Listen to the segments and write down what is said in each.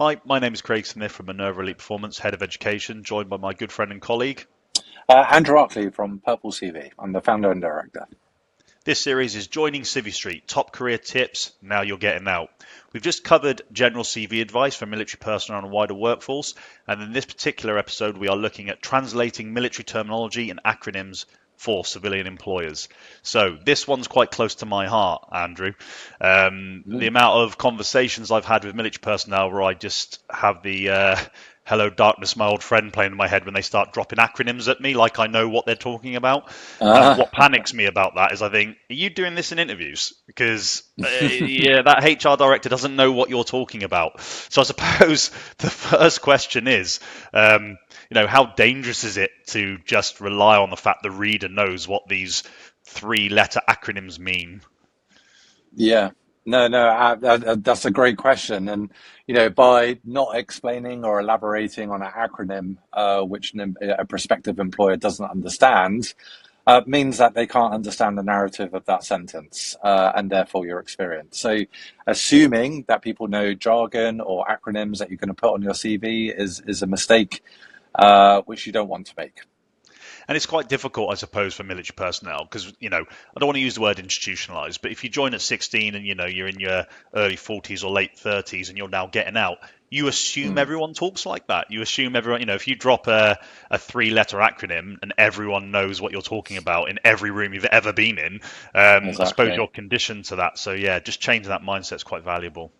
Hi, my name is Craig Smith from Minerva Elite Performance, Head of Education, joined by my good friend and colleague. Andrew Arkley from PurpleCV. I'm the founder and director. This series is Joining Civvy Street, top career tips, now you're getting out. We've just covered general CV advice for military personnel and a wider workforce, and in this particular episode we are looking at translating military terminology and acronyms for civilian employers. So this one's quite close to my heart, Andrew. The amount of conversations I've had with military personnel where I just have the Hello Darkness, my old friend playing in my head when they start dropping acronyms at me like I know what they're talking about. And Uh, what panics me about that is I think, are you doing this in interviews? Because yeah, that HR director doesn't know what you're talking about. So I suppose the first question is, how dangerous is it to just rely on the fact the reader knows what these three-letter acronyms mean? yeah. No, that's a great question. And, by not explaining or elaborating on an acronym, which a prospective employer doesn't understand, means that they can't understand the narrative of that sentence, and therefore your experience. So, assuming that people know jargon or acronyms that you're going to put on your CV is a mistake, which you don't want to make. And it's quite difficult, I suppose, for military personnel because, I don't want to use the word institutionalized, but if you join at 16 and, you're in your early 40s or late 30s and you're now getting out, you assume Mm, everyone talks like that. You assume everyone, if you drop a three-letter acronym and everyone knows what you're talking about in every room you've ever been in, I suppose exactly. you're conditioned to that. So, yeah, just changing that mindset is quite valuable.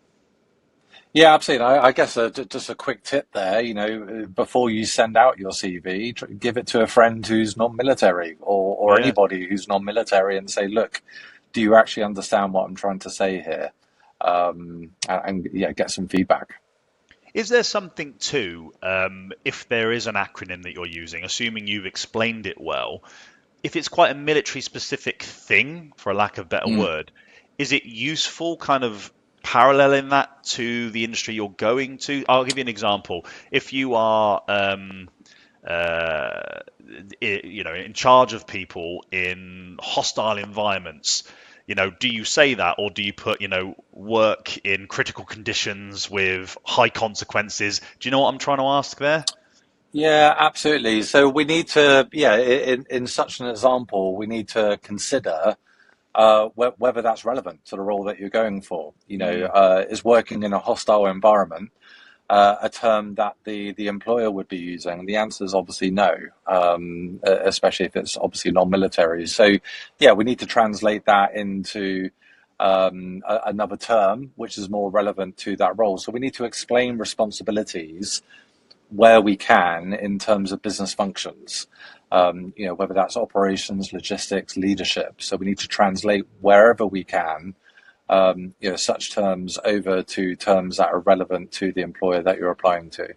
Yeah, absolutely. I guess just a quick tip there, before you send out your CV, give it to a friend who's non-military or Yeah. anybody who's non-military and say, look, do you actually understand what I'm trying to say here? Yeah, get some feedback. Is there something too, if there is an acronym that you're using, assuming you've explained it well, if it's quite a military specific thing, for a lack of a better Mm, word, is it useful kind of paralleling that to the industry you're going to? I'll give you an example. If you are, uh, in charge of people in hostile environments, do you say that or do you put, work in critical conditions with high consequences? Do you know what I'm trying to ask there? yeah, absolutely. So we need to, yeah, in such an example, we need to consider whether that's relevant to the role that you're going for. Mm, Is working in a hostile environment a term that the employer would be using? The answer is obviously no, especially if it's obviously non-military. So, yeah, we need to translate that into another term which is more relevant to that role. So we need to explain responsibilities where we can in terms of business functions. Whether that's operations, logistics, leadership. So we need to translate wherever we can such terms over to terms that are relevant to the employer that you're applying to.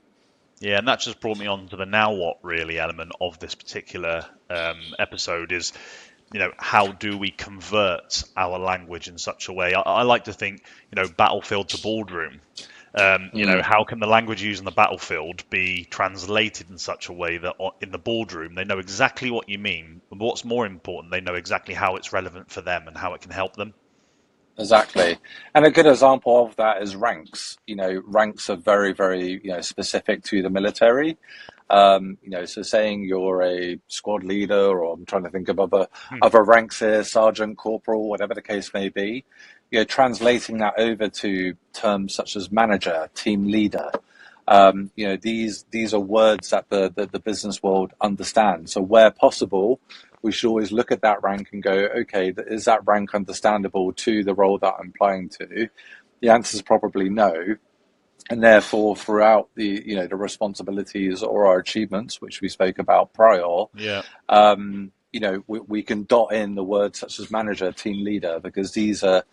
yeah, and that just brought me on to the now what really element of this particular episode is, how do we convert our language in such a way? I like to think, battlefield to boardroom. Mm, How can the language used in the battlefield be translated in such a way that in the boardroom they know exactly what you mean, but what's more important, they know exactly how it's relevant for them and how it can help them. exactly. And a good example of that is ranks. Ranks are very, very, specific to the military. So saying you're a squad leader, or I'm trying to think of Hmm. other ranks here, sergeant, corporal, whatever the case may be, translating that over to terms such as manager, team leader. These are words that the business world understands. So where possible, we should always look at that rank and go, okay, is that rank understandable to the role that I'm applying to? The answer is probably no, and therefore throughout the responsibilities or our achievements, which we spoke about prior, Yeah. we can dot in the words such as manager, team leader, because these are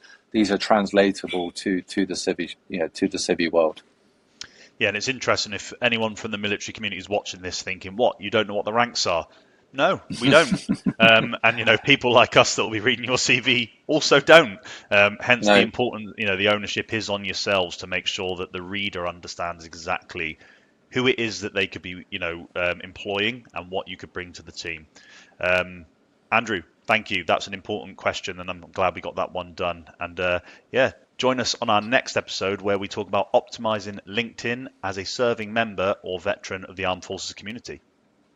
translatable to the civvy, to the civvy world. Yeah, and it's interesting if anyone from the military community is watching this thinking, what, you don't know what the ranks are? No, we don't. And people like us that will be reading your CV also don't. Hence, the No, important, the ownership is on yourselves to make sure that the reader understands exactly who it is that they could be, employing and what you could bring to the team. Um, Andrew, thank you. That's an important question, and I'm glad we got that one done. And yeah, Join us on our next episode where we talk about optimizing LinkedIn as a serving member or veteran of the armed forces community.